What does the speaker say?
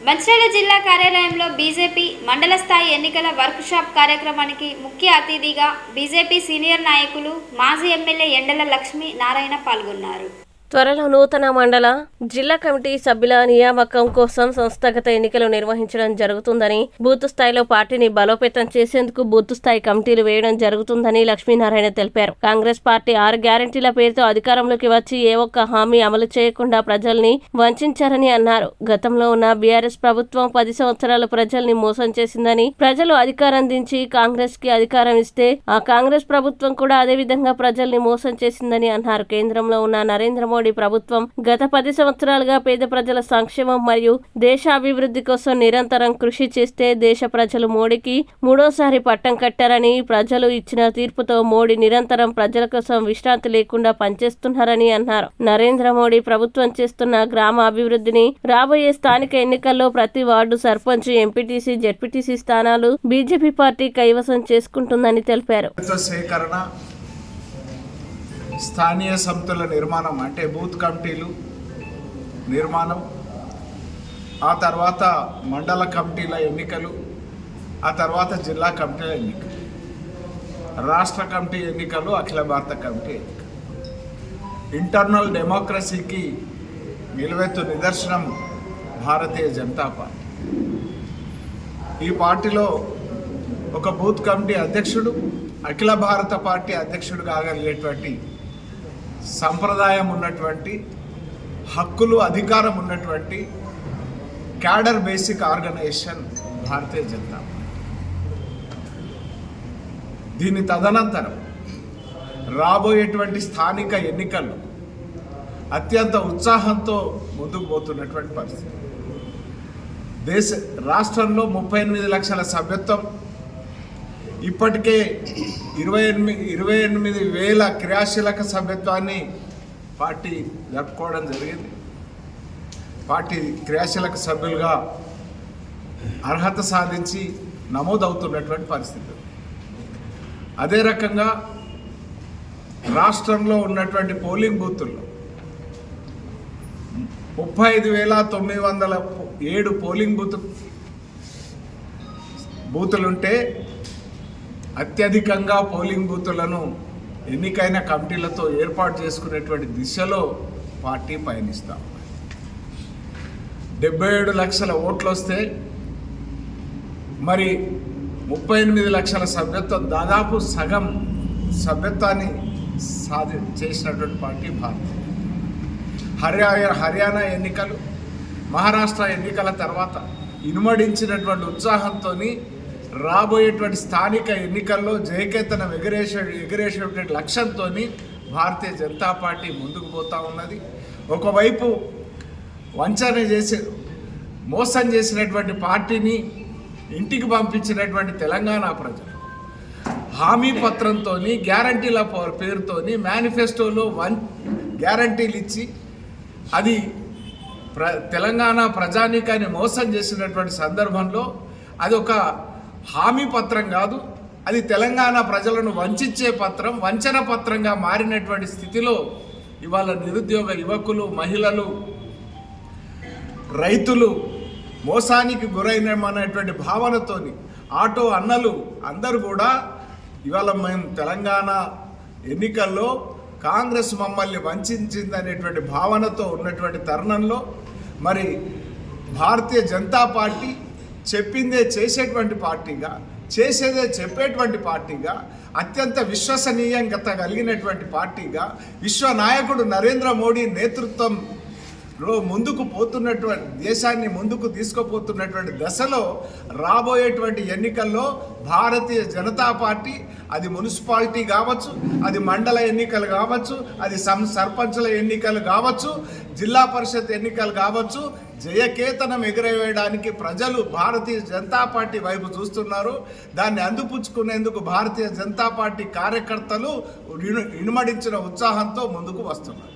మంచిర్యాల జిల్లా కార్యాలయంలో బీజేపీ మండల స్థాయి ఎన్నికల వర్క్ షాప్ కార్యక్రమానికి ముఖ్య అతిథిగా బీజేపీ సీనియర్ నాయకులు మాజీ ఎమ్మెల్యే ఎండల లక్ష్మీ నారాయణ పాల్గొన్నారు. త్వరలో నూతన మండల జిల్లా కమిటీ సభ్యుల నియామకం కోసం సంస్థాగత ఎన్నికలు నిర్వహించడం జరుగుతుందని, బూత్ స్థాయిలో పార్టీని బలోపేతం చేసేందుకు బూత్ స్థాయి కమిటీలు వేయడం జరుగుతుందని లక్ష్మీనారాయణ తెలిపారు. కాంగ్రెస్ పార్టీ 6 గ్యారెంటీల పేరుతో అధికారంలోకి వచ్చి ఏ ఒక్క హామీ అమలు చేయకుండా ప్రజల్ని వంచారని అన్నారు. గతంలో ఉన్న బీఆర్ఎస్ ప్రభుత్వం 10 సంవత్సరాలు ప్రజల్ని మోసం చేసిందని, ప్రజలు అధికారం దించి కాంగ్రెస్ కి అధికారం ఇస్తే ఆ కాంగ్రెస్ ప్రభుత్వం కూడా అదే విధంగా ప్రజల్ని మోసం చేసిందని అన్నారు. కేంద్రంలో ఉన్న నరేంద్ర మోడీ ప్రభుత్వం గత 10 సంవత్సరాలుగా పేద ప్రజల సంక్షేమం మరియు దేశ అభివృద్ధి కోసం నిరంతరం కృషి చేస్తే దేశ ప్రజలు మోడీకి 3వసారి పట్టం కట్టారని, ప్రజలు ఇచ్చిన తీర్పుతో మోడీ నిరంతరం ప్రజల కోసం విశ్రాంతి లేకుండా పనిచేస్తున్నారని అన్నారు. నరేంద్ర మోడీ ప్రభుత్వం చేస్తున్న గ్రామ అభివృద్ధిని రాబోయే స్థానిక ఎన్నికల్లో ప్రతి వార్డు సర్పంచ్, ఎంపీటీసీ, జెడ్పీటీసీ స్థానాలు బీజేపీ పార్టీ కైవసం చేసుకుంటుందని తెలిపారు. స్థానియ సంస్థల నిర్మాణం అంటే బూత్ కమిటీలు నిర్మాణం, ఆ తర్వాత మండల కమిటీల ఎన్నికలు, ఆ తర్వాత జిల్లా కమిటీల ఎన్నికలు, రాష్ట్ర కమిటీ ఎన్నికలు, అఖిల భారత కమిటీ ఎన్నికలు. ఇంటర్నల్ డెమోక్రసీకి నిలువెత్తు నిదర్శనం భారతీయ జనతా పార్టీ. ఈ పార్టీలో ఒక బూత్ కమిటీ అధ్యక్షుడు, అఖిల భారత పార్టీ అధ్యక్షుడు కాగలిగేటువంటి సంప్రదాయం ఉన్నటువంటి, హక్కులు అధికారం ఉన్నటువంటి cadre basic organisation Bharatiya Janata party. దీని తదనంతరం రాబోయేటువంటి స్థానిక ఎన్నికల్లో అత్యంత ఉత్సాహంతో ముందుకు పోతున్నటువంటి పరిస్థితి. రాష్ట్రంలో 38 లక్షల సభ్యత్వం, ఇప్పటికే 28,000 క్రియాశీలక సభ్యత్వాన్ని పార్టీ జరుపుకోవడం జరిగింది. పార్టీ క్రియాశీలక సభ్యులుగా అర్హత సాధించి నమోదవుతున్నటువంటి పరిస్థితి. అదే రకంగా రాష్ట్రంలో ఉన్నటువంటి పోలింగ్ బూతుల్లో 35,907 పోలింగ్ బూతులుంటే అత్యధికంగా పోలింగ్ బూతులను ఎన్నికైన కమిటీలతో ఏర్పాటు చేసుకునేటువంటి దిశలో పార్టీ పయనిస్తాం. 77 లక్షల ఓట్లు వస్తే మరి 38 లక్షల సభ్యత్వం, దాదాపు సగం సభ్యత్వాన్ని చేసినటువంటి పార్టీ భారతీయ. హర్యానా ఎన్నికలు, మహారాష్ట్ర ఎన్నికల తర్వాత ఇనుమడించినటువంటి ఉత్సాహంతో రాబోయేటువంటి స్థానిక ఎన్నికల్లో జయకేతనం ఎగరేసేటువంటి లక్ష్యంతో భారతీయ జనతా పార్టీ ముందుకు పోతూ ఉన్నది. ఒకవైపు వంచన చేసి మోసం చేసినటువంటి పార్టీని ఇంటికి పంపించినటువంటి తెలంగాణ ప్రజలు హామీ పత్రంతో, గ్యారంటీల పేరుతో మేనిఫెస్టోలో గ్యారంటీలు ఇచ్చి అది తెలంగాణ ప్రజానీకాన్ని మోసం చేసినటువంటి సందర్భంలో అది ఒక హామీ పత్రం కాదు, అది తెలంగాణ ప్రజలను వంచే పత్రం, వంచన పత్రంగా మారినటువంటి స్థితిలో ఇవాళ నిరుద్యోగ యువకులు, మహిళలు, రైతులు మోసానికి గురైనటువంటి భావనతోని ఆటో అన్నలు అందరూ కూడా ఇవాళ మేము తెలంగాణ ఎన్నికల్లో కాంగ్రెస్ మమ్మల్ని వంచిందనేటువంటి భావనతో ఉన్నటువంటి తరుణంలో మరి భారతీయ జనతా పార్టీ చెప్పిందే చేసేటువంటి పార్టీగా, చేసేదే చెప్పేటువంటి పార్టీగా, అత్యంత విశ్వసనీయత కలిగినటువంటి పార్టీగా, విశ్వనాయకుడు నరేంద్ర మోడీ నేతృత్వంలో ముందుకు పోతున్నటువంటి, దేశాన్ని ముందుకు తీసుకుపోతున్నటువంటి దశలో రాబోయేటువంటి ఎన్నికల్లో భారతీయ జనతా పార్టీ, అది మున్సిపాలిటీ కావచ్చు, అది మండల ఎన్నికలు కావచ్చు, అది సర్పంచుల ఎన్నికలు కావచ్చు, జిల్లా పరిషత్ ఎన్నికలు కావచ్చు, జయకేతనం ఎగురవేయడానికి ప్రజలు భారతీయ జనతా పార్టీ వైపు చూస్తున్నారు. దాన్ని అందిపుచ్చుకునేందుకు భారతీయ జనతా పార్టీ కార్యకర్తలు ఇనుమడించిన ఉత్సాహంతో ముందుకు వస్తున్నారు.